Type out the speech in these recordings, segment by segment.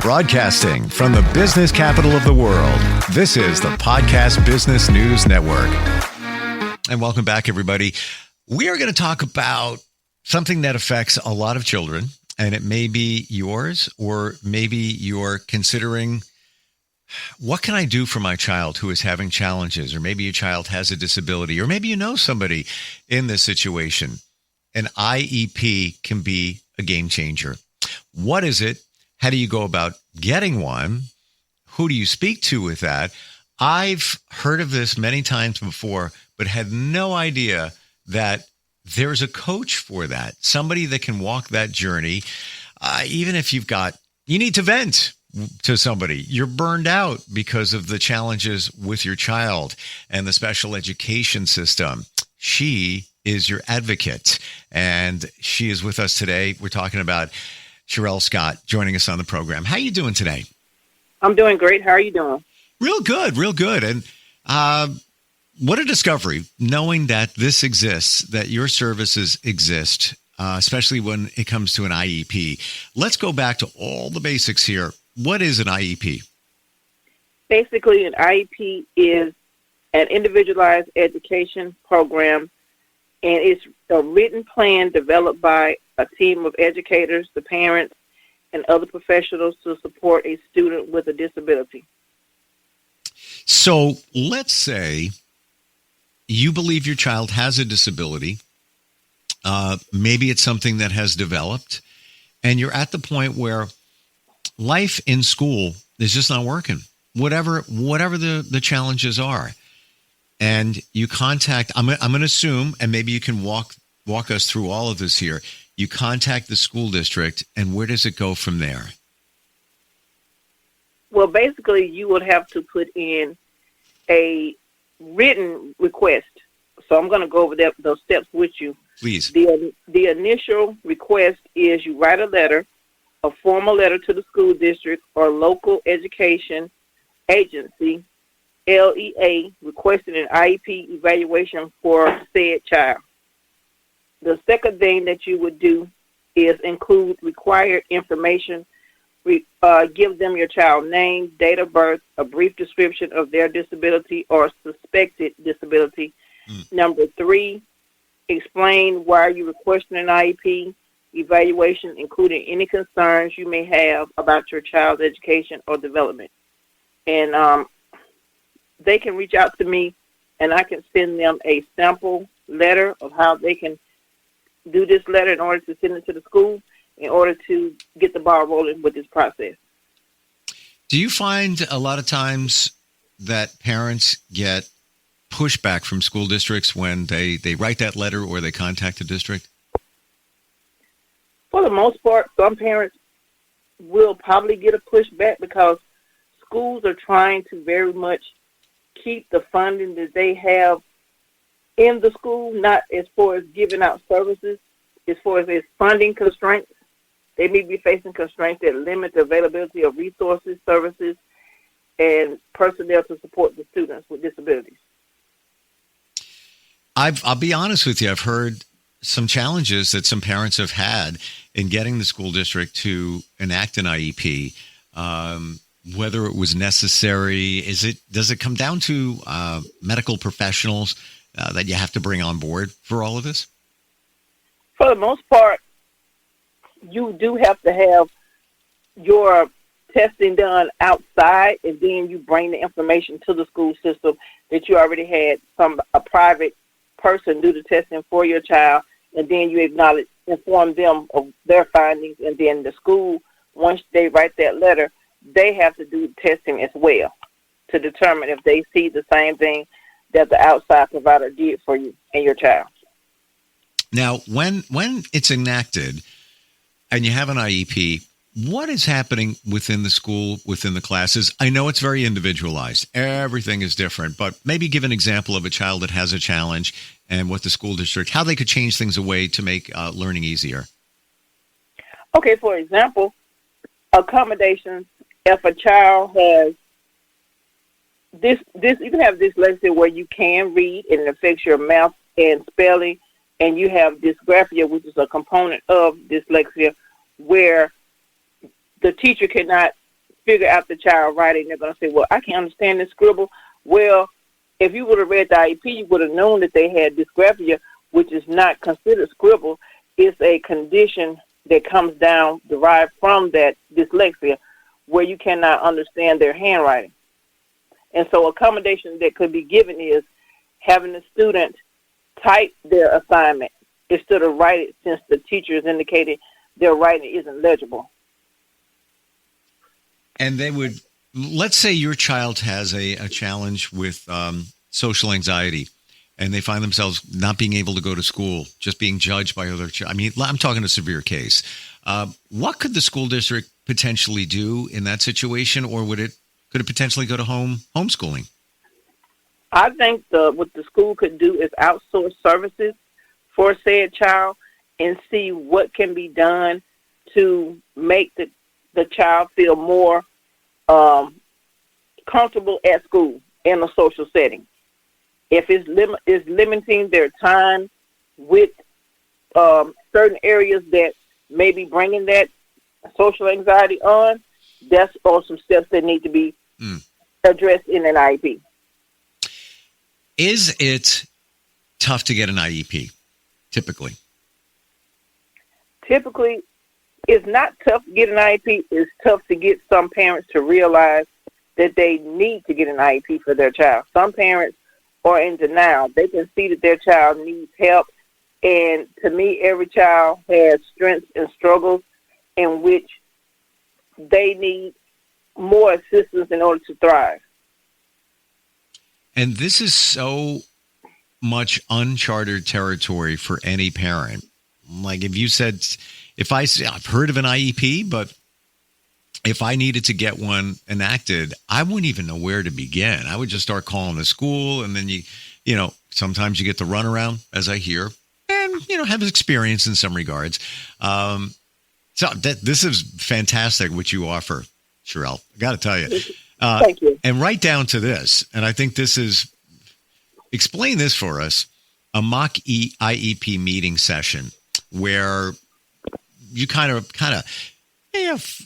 Broadcasting from the business capital of the world, this is the Podcast Business News Network. And welcome back, everybody. We are going to talk about something that affects a lot of children, and it may be yours, or maybe you're considering, what can I do for my child who is having challenges? Or maybe your child has a disability, or maybe you know somebody in this situation. An IEP can be a game changer. What is it? How do you go about getting one? Who do you speak to with that? I've heard of this many times before, but had no idea that there's a coach for that. Somebody that can walk that journey. Even if you need to vent to somebody. You're burned out because of the challenges with your child and the special education system. She is your advocate, and she is with us today. We're talking about Sherrell Scott joining us on the program. How are you doing today? I'm doing great. How are you doing? Real good, real good. And what a discovery, knowing that this exists, that your services exist, especially when it comes to an IEP. Let's go back to all the basics here. What is an IEP? Basically, an IEP is an individualized education program, and it's a written plan developed by a team of educators, the parents, and other professionals to support a student with a disability. So let's say you believe your child has a disability. Maybe it's something that has developed, and you're at the point where life in school is just not working, whatever the challenges are. And you contact, I'm going to assume, and maybe you can walk us through all of this here. You contact the school district, and where does it go from there? Well, basically, you would have to put in a written request. So I'm going to go over those steps with you. Please. The initial request is you write a letter, a formal letter to the school district or local education agency, LEA, requesting an IEP evaluation for said child. The second thing that you would do is include required information. Give them your child's name, date of birth, a brief description of their disability or suspected disability. Number 3, explain why you're requesting an IEP evaluation, including any concerns you may have about your child's education or development. And they can reach out to me, and I can send them a sample letter of how they can do this letter in order to send it to the school in order to get the ball rolling with this process. Do you find a lot of times that parents get pushback from school districts when they write that letter or they contact the district? For the most part, some parents will probably get a pushback because schools are trying to very much keep the funding that they have in the school, not as far as giving out services, as far as its funding constraints. They may be facing constraints that limit the availability of resources, services, and personnel to support the students with disabilities. I'll be honest with you. I've heard some challenges that some parents have had in getting the school district to enact an IEP. Whether it was necessary, does it come down to medical professionals that you have to bring on board for all of this? For the most part, you do have to have your testing done outside, and then you bring the information to the school system that you already had a private person do the testing for your child, and then you inform them of their findings, and then the school, once they write that letter, they have to do the testing as well to determine if they see the same thing that the outside provider did for you and your child. Now, when it's enacted and you have an IEP, what is happening within the school, within the classes? I know it's very individualized. Everything is different, but maybe give an example of a child that has a challenge and what the school district, how they could change things away to make learning easier. Okay, for example, accommodations. If a child has this, you can have dyslexia where you can read and it affects your math and spelling, and you have dysgraphia, which is a component of dyslexia, where the teacher cannot figure out the child writing. They're going to say, well, I can't understand this scribble. Well, if you would have read the IEP, you would have known that they had dysgraphia, which is not considered scribble. It's a condition that comes down, derived from that dyslexia, where you cannot understand their handwriting. And so accommodation that could be given is having the student type their assignment instead of write it, since the teacher has indicated their writing isn't legible. And they would, let's say your child has a challenge with social anxiety, and they find themselves not being able to go to school, just being judged by other children. I mean, I'm talking a severe case. What could the school district potentially do in that situation, or could it potentially go to homeschooling? I think what the school could do is outsource services for said child and see what can be done to make the child feel more comfortable at school in a social setting. If it's limiting their time with certain areas that may be bringing that social anxiety on, that's all some steps that need to be addressed in an IEP. Is it tough to get an IEP, typically? Typically, it's not tough to get an IEP. It's tough to get some parents to realize that they need to get an IEP for their child. Some parents are in denial. They can see that their child needs help. And to me, every child has strengths and struggles in which they need more assistance in order to thrive. And this is so much uncharted territory for any parent. Like if you said, I've heard of an IEP, but if I needed to get one enacted, I wouldn't even know where to begin. I would just start calling the school, and then sometimes you get the runaround, as I hear, and have experience in some regards. So this is fantastic what you offer, Sherrell. I got to tell you. Thank you. And right down to this, and I think explain this for us, a mock IEP meeting session where you kind of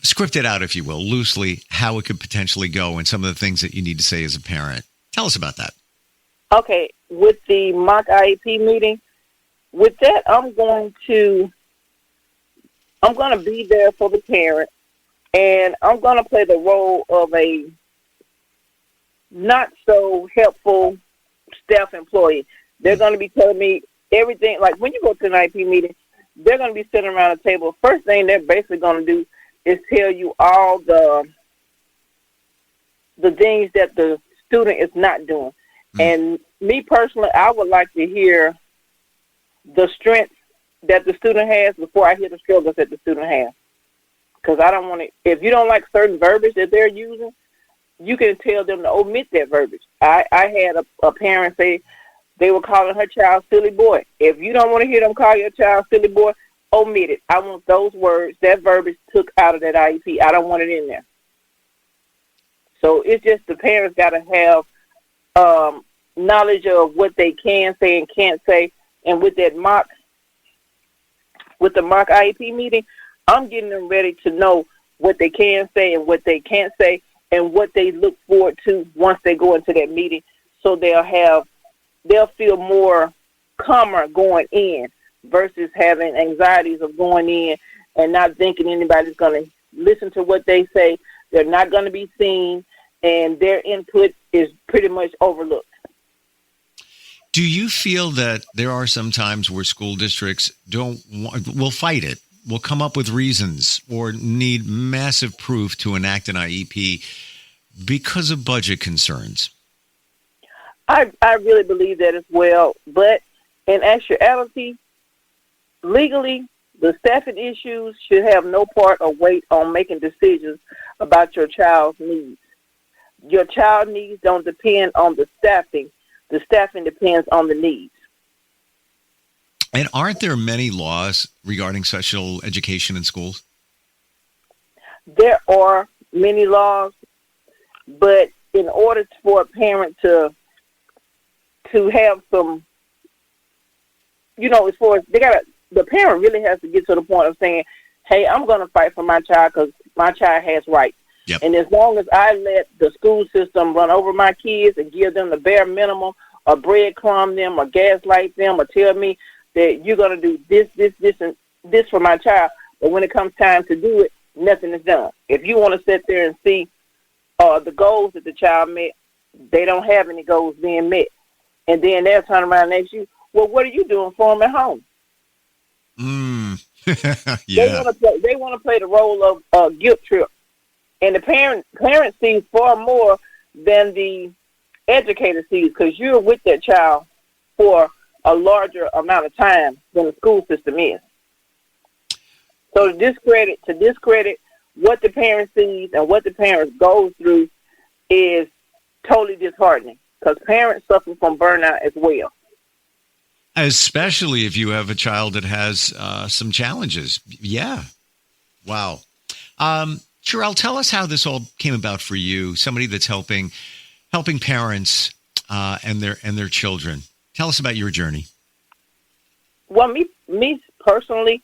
script it out, if you will, loosely, how it could potentially go and some of the things that you need to say as a parent. Tell us about that. Okay. With the mock IEP meeting, with that, I'm going to be there for the parent, and I'm going to play the role of a not so helpful staff employee. They're going to be telling me everything. Like when you go to an IEP meeting, they're going to be sitting around a table. First thing they're basically going to do is tell you all the things that the student is not doing. And me personally, I would like to hear the strengths that the student has before I hear the struggles that the student has. Because I don't want to, if you don't like certain verbiage that they're using, you can tell them to omit that verbiage. I had a parent say they were calling her child silly boy. If you don't want to hear them call your child silly boy, omit it. I want those words, that verbiage took out of that IEP. I don't want it in there. So it's just the parents got to have knowledge of what they can say and can't say. And with the mock IEP meeting, I'm getting them ready to know what they can say and what they can't say and what they look forward to once they go into that meeting. So they'll feel more calmer going in versus having anxieties of going in and not thinking anybody's going to listen to what they say. They're not going to be seen, and their input is pretty much overlooked. Do you feel that there are some times where school districts will fight it, will come up with reasons, or need massive proof to enact an IEP because of budget concerns? I really believe that as well. But in actuality, legally, the staffing issues should have no part or weight on making decisions about your child's needs. Your child needs don't depend on the staffing. The staffing depends on the needs. And aren't there many laws regarding special education in schools? There are many laws, but in order for a parent to have some, as far as the parent really has to get to the point of saying, hey, I'm going to fight for my child because my child has rights. Yep. And as long as I let the school system run over my kids and give them the bare minimum, or breadcrumb them, or gaslight them, or tell me that you're going to do this, and this for my child, but when it comes time to do it, nothing is done. If you want to sit there and see the goals that the child met, they don't have any goals being met. And then they'll turn around and ask you, well, what are you doing for them at home? Yeah. They want to play the role of guilt trip. And the parent sees far more than the educator sees, because you're with that child for a larger amount of time than the school system is. So to discredit what the parent sees and what the parents go through is totally disheartening, because parents suffer from burnout as well. Especially if you have a child that has some challenges. Yeah. Wow. Sherrell, tell us how this all came about for you, somebody that's helping parents and their children. Tell us about your journey. Well, me personally,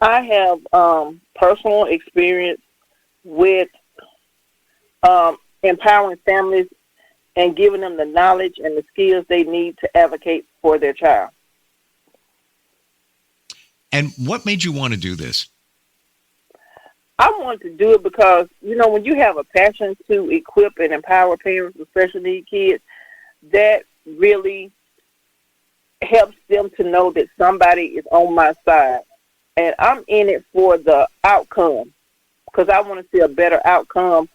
I have personal experience with empowering families and giving them the knowledge and the skills they need to advocate for their child. And what made you want to do this? I wanted to do it because, when you have a passion to equip and empower parents with special need kids, that really helps them to know that somebody is on my side. And I'm in it for the outcome, because I want to see a better outcome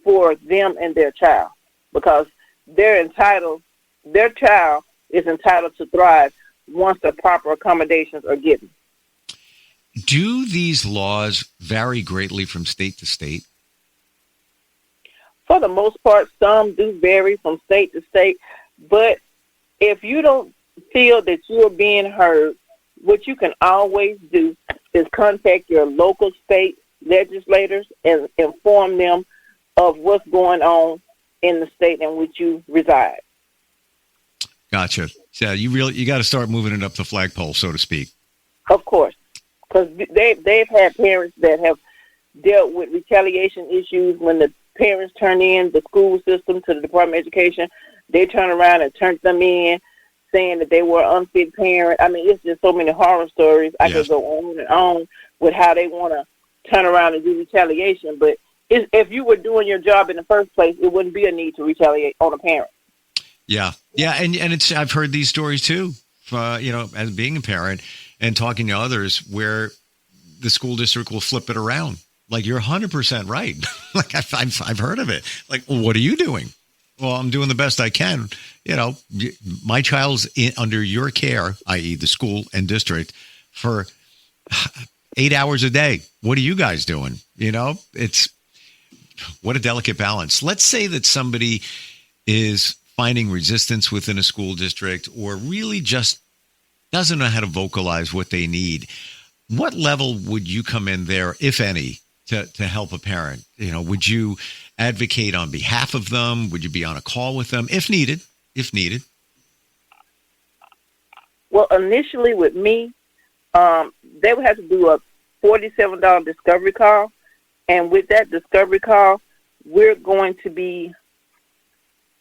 for them and their child, because their child is entitled to thrive once the proper accommodations are given. Do these laws vary greatly from state to state? For the most part, some do vary from state to state, but if you don't feel that you're being heard, what you can always do is contact your local state legislators and inform them of what's going on in the state in which you reside. Gotcha. So you got to start moving it up the flagpole, so to speak. Of course, because they've had parents that have dealt with retaliation issues when the parents turn in the school system to the Department of Education. They turn around and turn them in, saying that they were an unfit parent. I mean, it's just so many horror stories. I could go on and on with how they want to turn around and do retaliation. But if you were doing your job in the first place, it wouldn't be a need to retaliate on a parent. Yeah, and it's I've heard these stories too. As being a parent and talking to others, where the school district will flip it around. Like, you're 100% right. Like, I've heard of it. Like, well, what are you doing? Well, I'm doing the best I can. My child's under your care, i.e. the school and district, for 8 hours a day. What are you guys doing? It's what a delicate balance. Let's say that somebody is finding resistance within a school district, or really just doesn't know how to vocalize what they need. What level would you come in there, if any, to help a parent? Would you advocate on behalf of them? Would you be on a call with them if needed? Well, initially with me, they would have to do a $47 discovery call. And with that discovery call, we're going to be,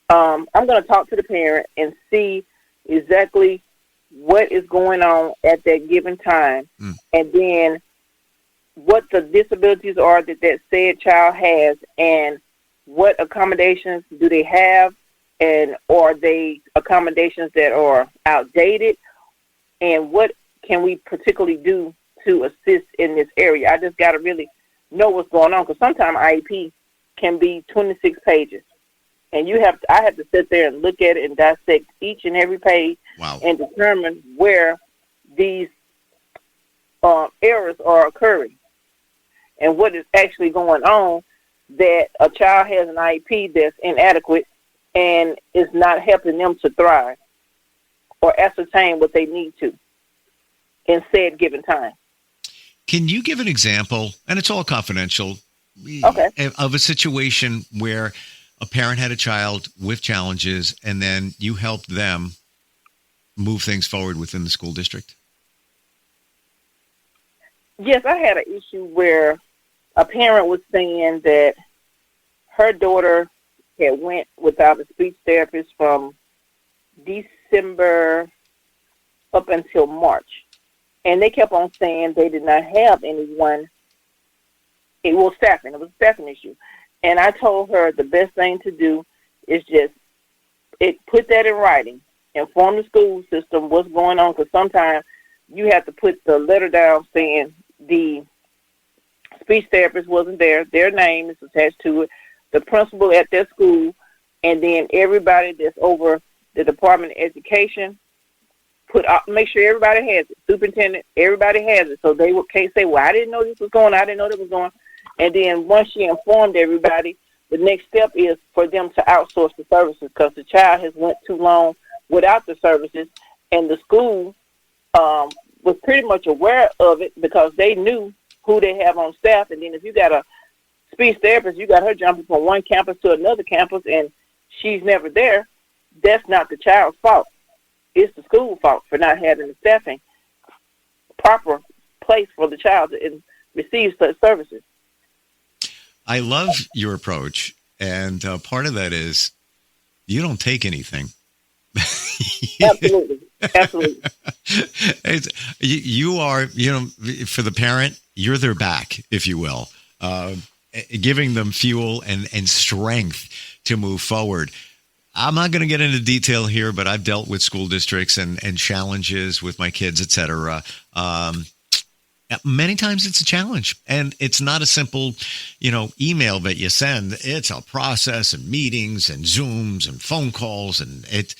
I'm going to talk to the parent and see exactly what is going on at that given time. And then what the disabilities are that said child has, and what accommodations do they have, and are they accommodations that are outdated, and what can we particularly do to assist in this area. I just got to really know what's going on, because sometimes IEP can be 26 pages, and I have to sit there and look at it and dissect each and every page. Wow. And determine where these errors are occurring and what is actually going on, that a child has an IEP that's inadequate and is not helping them to thrive or ascertain what they need to in said given time. Can you give an example, and it's all confidential, okay, of a situation where a parent had a child with challenges and then you helped them move things forward within the school district? Yes, I had an issue where a parent was saying that her daughter had went without a speech therapist from December up until March. And they kept on saying they did not have anyone. It was staffing. It was a staffing issue. And I told her the best thing to do is just put that in writing. Inform the school system what's going on, because sometimes you have to put the letter down saying the speech therapist wasn't there, their name is attached to it, the principal at their school, and then everybody that's over the Department of Education, make sure everybody has it. Superintendent, everybody has it, so they can't say, well, I didn't know this was going, I didn't know that was going. And then once she informed everybody, the next step is for them to outsource the services, because the child has went too long without the services, and the school was pretty much aware of it because they knew who they have on staff. And then if you got a speech therapist, you got her jumping from one campus to another campus, and she's never there, that's not the child's fault. It's the school fault for not having the staffing proper place for the child to receive such services. I love your approach, and part of that is you don't take anything. Absolutely. You are, for the parent, you're their back, if you will, giving them fuel and strength to move forward. I'm not going to get into detail here, but I've dealt with school districts and challenges with my kids, et cetera. Many times it's a challenge, and it's not a simple, email that you send. It's a process and meetings and Zooms and phone calls, and there's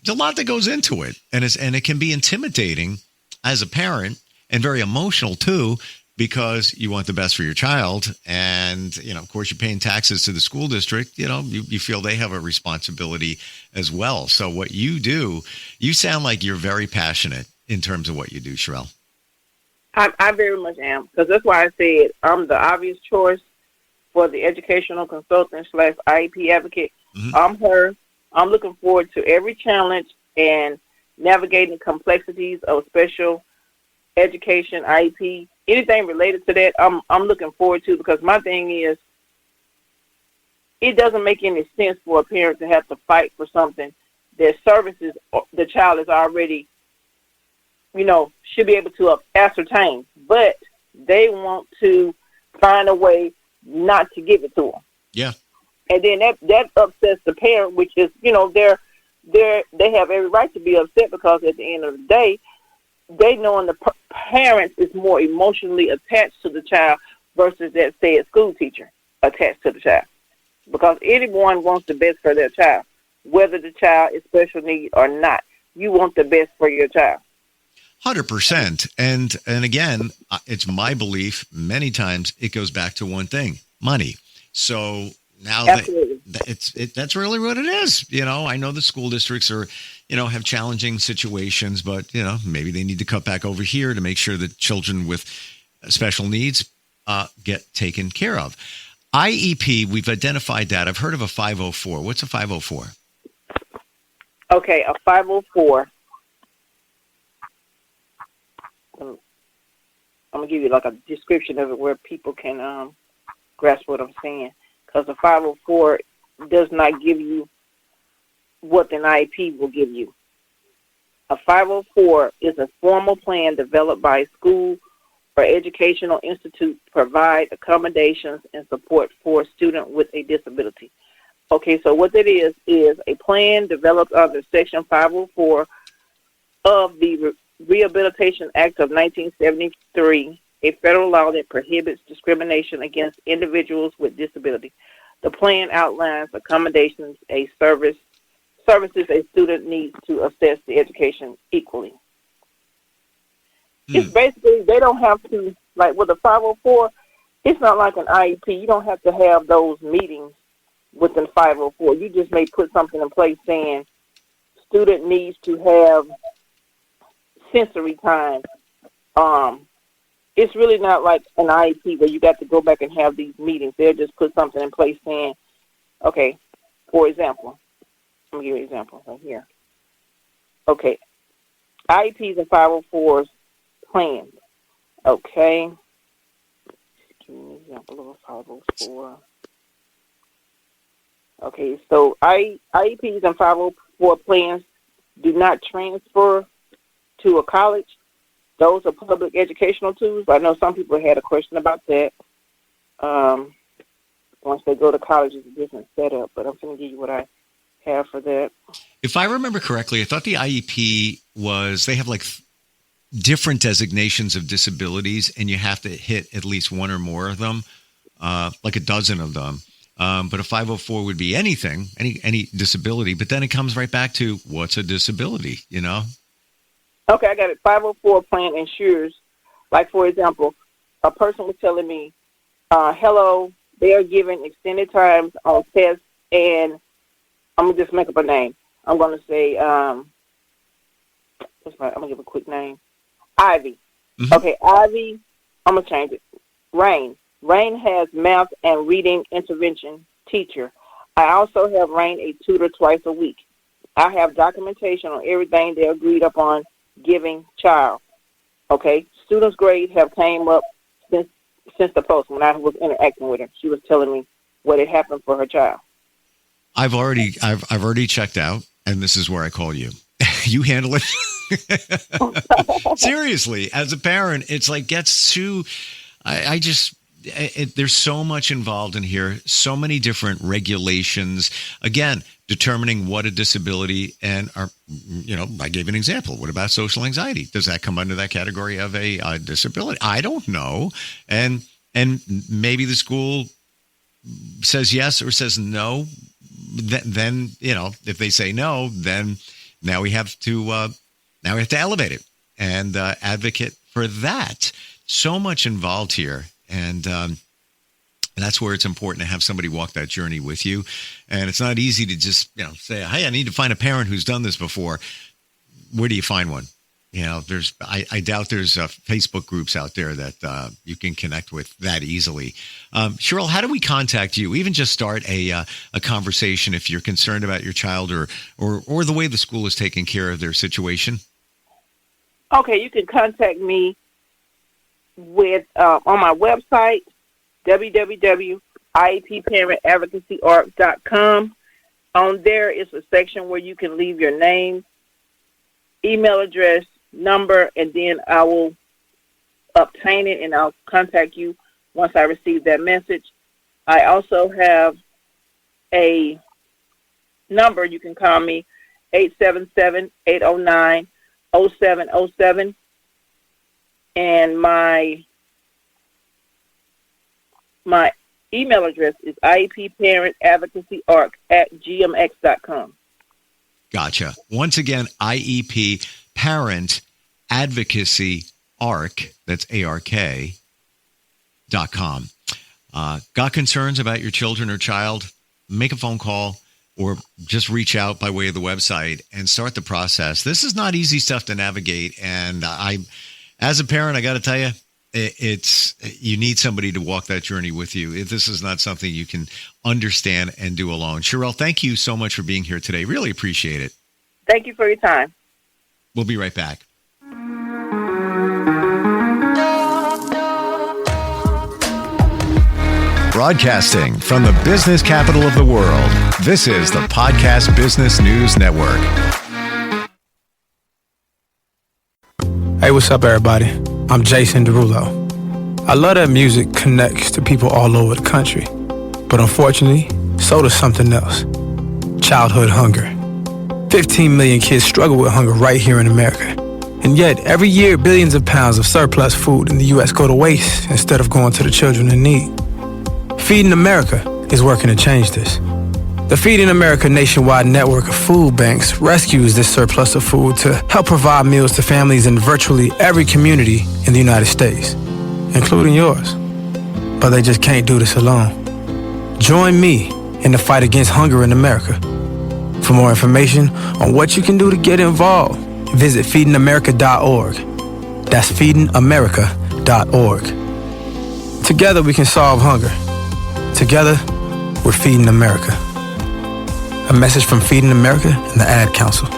a lot that goes into it, and it can be intimidating as a parent and very emotional too, because you want the best for your child, and of course you're paying taxes to the school district. You feel they have a responsibility as well. So what you do, you sound like you're very passionate in terms of what you do, Sherrell. I very much am, because that's why I said I'm the obvious choice for the educational consultant / IEP advocate. Mm-hmm. I'm her. I'm looking forward to every challenge and navigating the complexities of special education, IEP, anything related to that. I'm looking forward to, because my thing is, it doesn't make any sense for a parent to have to fight for something that services the child is already, should be able to ascertain, but they want to find a way not to give it to them. Yeah. And then that upsets the parent, which is, they have every right to be upset, because at the end of the day, they knowing the parent is more emotionally attached to the child versus that said school teacher attached to the child. Because anyone wants the best for their child, whether the child is special need or not. You want the best for your child. 100%. And again, it's my belief many times it goes back to one thing: money. So now that's really what it is. I know the school districts are, have challenging situations, but maybe they need to cut back over here to make sure that children with special needs get taken care of. IEP, we've identified that. I've heard of a 504. What's a 504? Okay, a 504. I'm going to give you like a description of it where people can grasp what I'm saying. Because a 504 does not give you what an IEP will give you. A 504 is a formal plan developed by a school or educational institute to provide accommodations and support for a student with a disability. Okay, so what that is a plan developed under Section 504 of the Rehabilitation Act of 1973, a federal law that prohibits discrimination against individuals with disability. The plan outlines accommodations services a student needs to assess the education equally. It's basically, they don't have to, like with a 504, it's not like an IEP. You don't have to have those meetings within 504. You just may put something in place saying student needs to have sensory time. It's really not like an IEP where you got to go back and have these meetings. They'll just put something in place saying, okay, for example, let me give you an example right here. Okay, IEPs and 504s plans. Okay. Give me an example of a 504. Okay, so IEPs and 504 plans do not transfer to a college. Those are public educational tools. I know some people had a question about that. Once they go to college, it's a different setup, but I'm going to give you what I have for that. If I remember correctly, I thought the IEP they have like different designations of disabilities, and you have to hit at least one or more of them, like a dozen of them. But a 504 would be anything, any disability. But then it comes right back to what's a disability, you know? Okay, I got it. 504 plan ensures, like, for example, a person was telling me, hello, they are given extended times on tests, and I'm going to just make up a name. I'm going to say, I'm going to give a quick name. Ivy. Mm-hmm. Okay, Ivy, I'm going to change it. Rain. Rain has math and reading intervention teacher. I also have Rain a tutor twice a week. I have documentation on everything they agreed upon giving child. Okay, students' grades have came up since the post when I was interacting with her. She was telling me what had happened for her child. I've already checked out, and this is where I call you. You handle it. Seriously, as a parent, it's like gets too. There's so much involved in here, so many different regulations. Again, determining what a disability I gave an example. What about social anxiety? Does that come under that category of a disability? I don't know. And maybe the school says yes or says no. Then if they say no, then now we have to elevate it and advocate for that. So much involved here. And that's where it's important to have somebody walk that journey with you. And it's not easy to just, say, hey, I need to find a parent who's done this before. Where do you find one? I doubt there's Facebook groups out there that you can connect with that easily. Sherrell, how do we contact you? Even just start a conversation if you're concerned about your child or the way the school is taking care of their situation. Okay, you can contact me with on my website, www.iepparentadvocacyarc.com. On there is a section where you can leave your name, email address, number, and then I will obtain it and I'll contact you once I receive that message. I also have a number. You can call me 877-809-0707. And my email address is iepparentadvocacyarc@gmx.com. Gotcha. Once again, IEP Parent Advocacy ARC, that's ARK.com. Got concerns about your children or child? Make a phone call or just reach out by way of the website and start the process. This is not easy stuff to navigate. And as a parent, I got to tell you, you need somebody to walk that journey with you. This is not something you can understand and do alone. Sherrell, thank you so much for being here today. Really appreciate it. Thank you for your time. We'll be right back. Broadcasting from the business capital of the world, this is the Podcast Business News Network. Hey, what's up, everybody? I'm Jason Derulo. I love that music connects to people all over the country. But unfortunately, so does something else. Childhood hunger. 15 million kids struggle with hunger right here in America. And yet, every year, billions of pounds of surplus food in the U.S. go to waste instead of going to the children in need. Feeding America is working to change this. The Feeding America nationwide network of food banks rescues this surplus of food to help provide meals to families in virtually every community in the United States, including yours. But they just can't do this alone. Join me in the fight against hunger in America. For more information on what you can do to get involved, visit feedingamerica.org. That's feedingamerica.org. Together we can solve hunger. Together, we're Feeding America. A message from Feeding America and the Ad Council.